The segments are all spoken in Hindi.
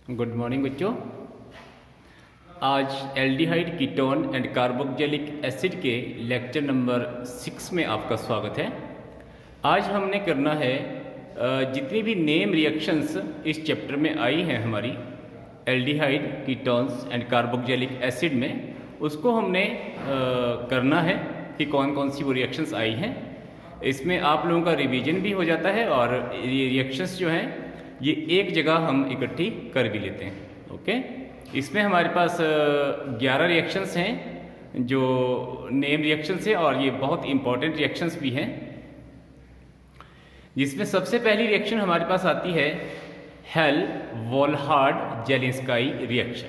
गुड मॉर्निंग बच्चों। आज aldehyde ketone and carboxylic acid के लेक्चर नंबर 6 में आपका स्वागत है। आज हमने करना है जितनी भी नेम रिएक्शंस इस चैप्टर में आई हैं हमारी aldehyde ketones and carboxylic acid में, उसको हमने करना है कि कौन कौन सी वो रिएक्शंस आई हैं। इसमें आप लोगों का रिवीजन भी हो जाता है और ये रिएक्शंस जो हैं ये एक जगह हम इकट्ठी कर भी लेते हैं। ओके, इसमें हमारे पास 11 रिएक्शंस हैं जो नेम रिएक्शंस है और ये बहुत इंपॉर्टेंट रिएक्शंस भी हैं, जिसमें सबसे पहली रिएक्शन हमारे पास आती है हेल-वोल्हार्ड जेलिंस्काई रिएक्शन।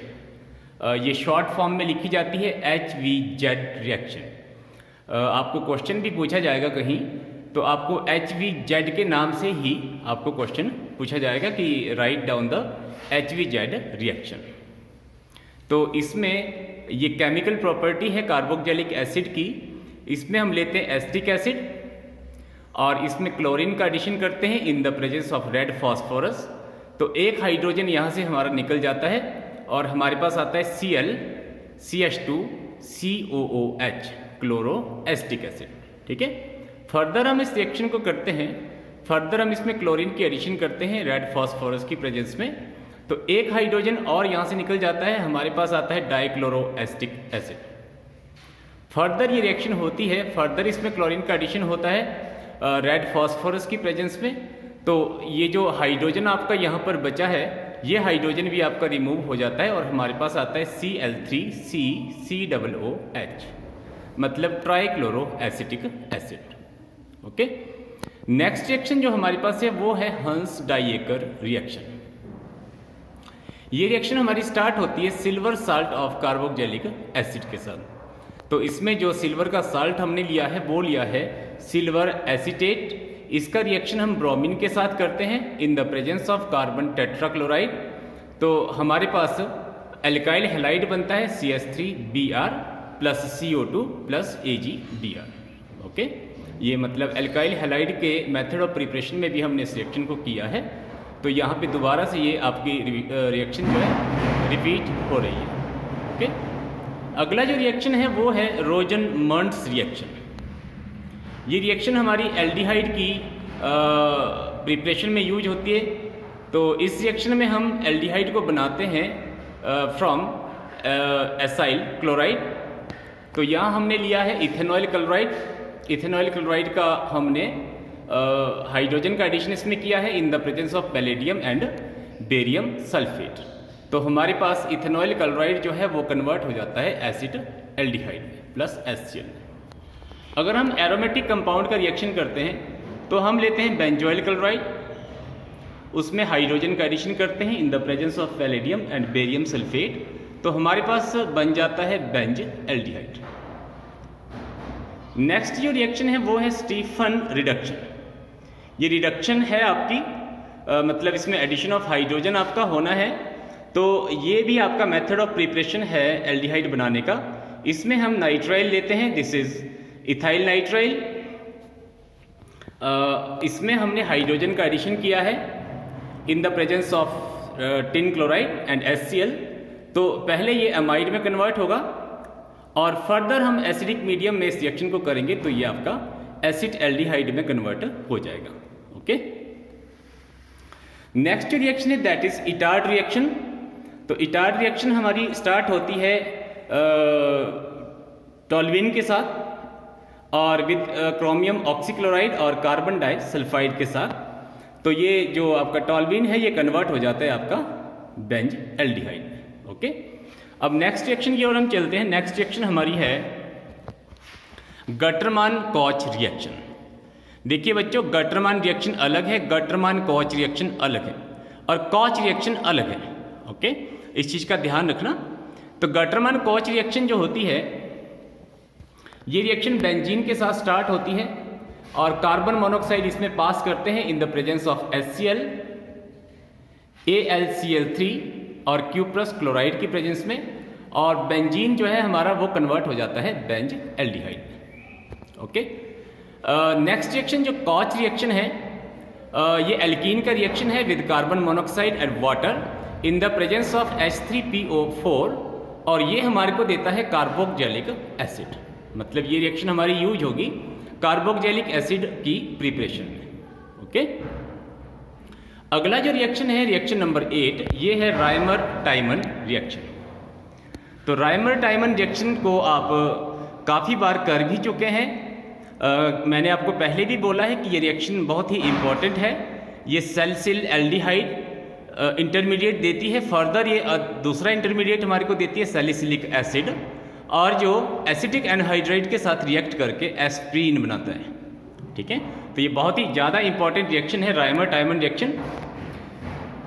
ये शॉर्ट फॉर्म में लिखी जाती है HVZ रिएक्शन। आपको क्वेश्चन भी पूछा जाएगा कहीं तो आपको HVZ के नाम से ही आपको क्वेश्चन पूछा जाएगा कि write down the HVZ reaction. तो इसमें ये केमिकल प्रॉपर्टी है कार्बोक्सिलिक एसिड की। इसमें हम लेते हैं एसिटिक एसिड और इसमें क्लोरीन का एडिशन करते हैं in the presence of red phosphorus. तो एक हाइड्रोजन यहाँ से हमारा निकल जाता है और हमारे पास आता है Cl CH2 COOH chloro acetic acid. ठीक है, फर्दर हम इस रिएक्शन को करते हैं। फर्दर हम इसमें क्लोरीन की एडिशन करते हैं रेड फास्फोरस की प्रेजेंस में। तो एक हाइड्रोजन और यहाँ से निकल जाता है, हमारे पास आता है डाइक्लोरो एसिटिक एसिड। फर्दर ये रिएक्शन होती है, फर्दर इसमें क्लोरीन का एडिशन होता है रेड फास्फोरस की प्रेजेंस में। तो ये जो हाइड्रोजन आपका यहाँ पर बचा है ये हाइड्रोजन भी आपका रिमूव हो जाता है और हमारे पास आता है Cl3CCOOH मतलब trichloro acetic acid. Okay, next reaction जो हमारे पास है वो है हंस डाइएकर रिएक्शन। ये रिएक्शन हमारी स्टार्ट होती है silver salt of carboxylic acid के साथ। तो इसमें जो सिल्वर का साल्ट हमने लिया है वो लिया है सिल्वर एसीटेट। इसका रिएक्शन हम ब्रोमीन के साथ करते हैं in the presence of carbon tetrachloride. तो हमारे पास एल्काइल हैलाइड बनता है CH3Br plus CO2 plus AgBr। Okay, ये मतलब एल्काइल हैलाइड के मेथड ऑफ प्रिपरेशन में भी हमने इस रिएक्शन को किया है। तो यहाँ पे दोबारा से ये आपकी रिएक्शन जो है रिपीट हो रही है। ओके, अगला जो रिएक्शन है वो है रोजन-मर्न्स रिएक्शन। ये रिएक्शन हमारी एल्डिहाइड की प्रिपरेशन में यूज होती है। तो इस रिएक्शन में हम एल्डिहाइड को बनाते हैं फ्रॉम एसाइल क्लोराइड। तो यहाँ हमने लिया है इथेनॉइल क्लोराइड। इथेनॉइल क्लोराइड का हमने हाइड्रोजन का एडिशन इसमें किया है in the presence of palladium and barium sulphate. तो हमारे पास इथेनॉइल क्लोराइड जो है वो कन्वर्ट हो जाता है एसिड एल्डिहाइड प्लस HCl। अगर हम एरोमेटिक कंपाउंड का रिएक्शन करते हैं तो हम लेते हैं बेंजोइल क्लोराइड, उसमें हाइड्रोजन का एडिशन करते हैं in the presence of palladium and barium sulphate. तो हमारे पास बन जाता है बेंज एल्डिहाइड। नेक्स्ट जो रिएक्शन है वो है स्टीफन रिडक्शन। ये रिडक्शन है आपकी मतलब इसमें एडिशन ऑफ हाइड्रोजन आपका होना है। तो ये भी आपका मेथड ऑफ प्रिपरेशन है एल्डिहाइड बनाने का। इसमें हम नाइट्राइल लेते हैं, दिस इज इथाइल नाइट्राइल। इसमें हमने हाइड्रोजन का एडिशन किया है in the presence of tin chloride and HCl। तो पहले ये अमाइड में कन्वर्ट होगा और फर्दर हम एसिडिक मीडियम में इस रिएक्शन को करेंगे तो ये आपका एसिड एल्डिहाइड में कन्वर्ट हो जाएगा। ओके, नेक्स्ट रिएक्शन है दैट इज इटार्ड रिएक्शन। तो इटार्ड रिएक्शन हमारी स्टार्ट होती है टॉल्यूइन के साथ और विद क्रोमियम ऑक्सीक्लोराइड और कार्बन डाइसल्फाइड के साथ। तो ये जो आपका टॉल्यूइन है ये कन्वर्ट हो जाता है आपका बेंज एल्डिहाइड। ओके, अब नेक्स्ट रिएक्शन की ओर हम चलते हैं। नेक्स्ट रिएक्शन हमारी है गटरमान कॉच रिएक्शन। देखिए बच्चों, गटरमान रिएक्शन अलग है, गटरमान कॉच रिएक्शन अलग है और कॉच रिएक्शन अलग है। ओके, इस चीज का ध्यान रखना। तो गटरमान कॉच रिएक्शन जो होती है ये रिएक्शन बेंजीन के साथ स्टार्ट होती है और कार्बन मोनोऑक्साइड इसमें पास करते हैं in the presence of HCl AlCl3 और क्यूप्रस क्लोराइड की प्रेजेंस में, और बेंजीन जो है हमारा वो कन्वर्ट हो जाता है Benz aldehyde. Okay, next reaction जो कॉच रिएक्शन है ये एल्कीन का रिएक्शन है with carbon monoxide and water in the presence of H3PO4 और ये हमारे को देता है कार्बोक्जिलिक एसिड। मतलब ये रिएक्शन हमारी यूज होगी कार्बोक्जिलिक एसिड की प्रिपरेशन में। ओके, अगला जो रिएक्शन है रिएक्शन नंबर 8, ये है रायमर-टाइमन रिएक्शन। तो रायमर-टाइमन रिएक्शन को आप काफ़ी बार कर भी चुके हैं। मैंने आपको पहले भी बोला है कि ये रिएक्शन बहुत ही इम्पॉर्टेंट है। ये सैलिसिल एल्डिहाइड इंटरमीडिएट देती है, फर्दर ये दूसरा इंटरमीडिएट हमारे को देती है सैलिसिलिक एसिड, और जो एसिटिक एनहाइड्राइड के साथ रिएक्ट करके एस्प्रीन बनाता है। ठीक है, तो ये बहुत ही ज़्यादा इंपॉर्टेंट रिएक्शन है रायमर-टाइमन रिएक्शन।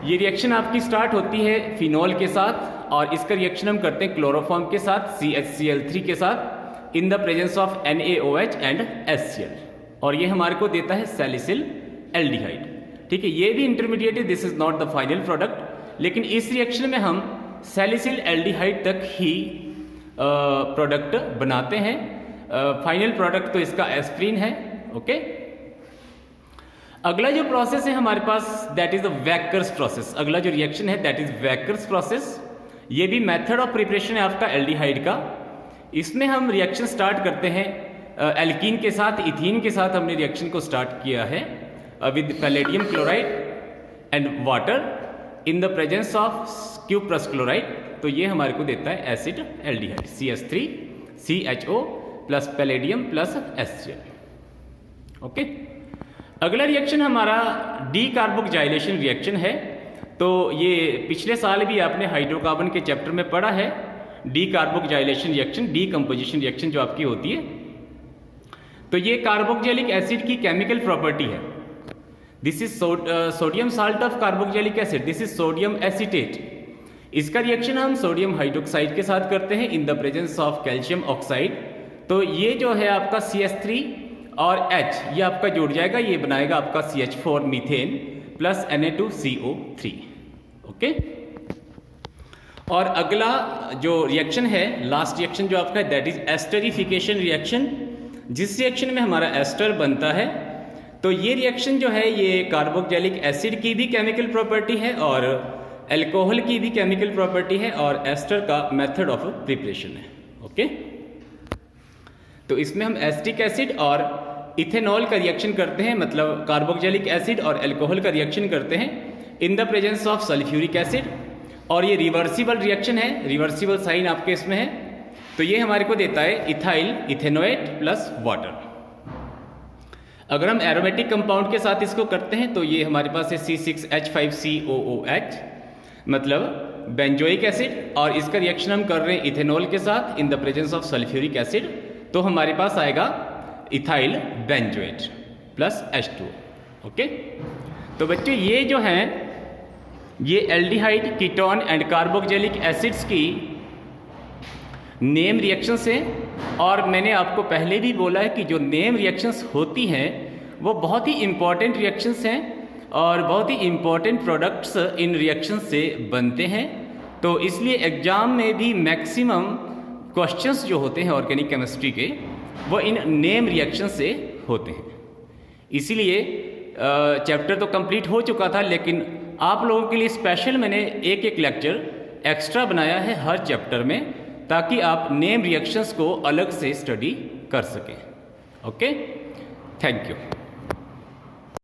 ये रिएक्शन आपकी स्टार्ट होती है फिनॉल के साथ, और इसका रिएक्शन हम करते हैं क्लोरोफॉर्म के साथ CHCl3 के साथ in the presence of NaOH and HCl, और ये हमारे को देता है सैलिसिल एल्डिहाइड। ठीक है, ये भी इंटरमीडिएट है, this is not the final product, लेकिन इस रिएक्शन में हम सैलिसिल एल्डिहाइड तक ही प्रोडक्ट बनाते हैं। फाइनल प्रोडक्ट तो इसका एस्प्रीन है। ओके, अगला जो प्रोसेस है हमारे पास that is the Wacker process. अगला जो रिएक्शन है दैट इज वैकर्स प्रोसेस। ये भी मेथड ऑफ प्रिपरेशन है आपका एल्डिहाइड का। इसमें हम रिएक्शन स्टार्ट करते हैं एल्कीन के साथ, इथीन के साथ हमने रिएक्शन को स्टार्ट किया है with palladium chloride and water in the presence of cuprous chloride. तो ये हमारे को देता है acid aldehyde CH3CHO plus palladium plus HCl। Okay, अगला रिएक्शन हमारा डीकार्बोक्जाइलेशन रिएक्शन है। तो ये पिछले साल भी आपने हाइड्रोकार्बन के चैप्टर में पढ़ा है, डीकार्बोक्जाइलेशन रिएक्शन, डीकम्पोजिशन रिएक्शन जो आपकी होती है। तो ये कार्बोक्जिलिक एसिड की केमिकल प्रॉपर्टी है। This is sodium salt of carboxylic acid, this is sodium acetate. इसका रिएक्शन हम सोडियम हाइड्रोक्साइड के साथ करते हैं in the presence of calcium oxide. तो ये जो है आपका CH3 और H ये आपका जुड़ जाएगा, ये बनाएगा आपका CH4 methane plus Na2CO3। Okay, और अगला जो रिएक्शन है लास्ट रिएक्शन जो आपका दैट इज एस्टरिफिकेशन रिएक्शन, जिस रिएक्शन में हमारा एस्टर बनता है। तो ये रिएक्शन जो है ये कार्बोक्जिलिक एसिड की भी केमिकल प्रॉपर्टी है और अल्कोहल की भी केमिकल प्रॉपर्टी है और एस्टर का मेथड ऑफ प्रिपरेशन है। ओके, तो इसमें हम एसिटिक एसिड और इथेनॉल का रिएक्शन करते हैं, मतलब कार्बोक्जिलिक एसिड और अल्कोहल का रिएक्शन करते हैं in the presence of sulphuric acid, और ये रिवर्सिबल रिएक्शन है, रिवर्सिबल साइन आपके इसमें है। तो ये हमारे को देता है इथाइल इथेनोएट प्लस वाटर। अगर हम एरोमेटिक कंपाउंड के साथ इसको करते हैं तो ये हमारे पास है C6H5COOH, मतलब बेंजोइक एसिड, और इसका रिएक्शन हम कर रहे हैं इथेनॉल के साथ in the presence of sulphuric acid. तो हमारे पास आएगा ethyl benzoate plus H2। Okay, तो बच्चों ये जो हैं ये aldehyde, ketone and carboxylic acids की नेम रिएक्शंस हैं। और मैंने आपको पहले भी बोला है कि जो नेम रिएक्शंस होती हैं वो बहुत ही इम्पॉर्टेंट रिएक्शंस हैं और बहुत ही इम्पॉर्टेंट प्रोडक्ट्स इन रिएक्शंस से बनते हैं। तो इसलिए एग्जाम में भी मैक्सिमम क्वेश्चंस जो होते हैं ऑर्गेनिक केमिस्ट्री के वो इन नेम रिएक्शन से होते हैं। इसीलिए चैप्टर तो कंप्लीट हो चुका था, लेकिन आप लोगों के लिए स्पेशल मैंने एक एक लेक्चर एक्स्ट्रा बनाया है हर चैप्टर में, ताकि आप नेम रिएक्शंस को अलग से स्टडी कर सकें। Okay, thank you.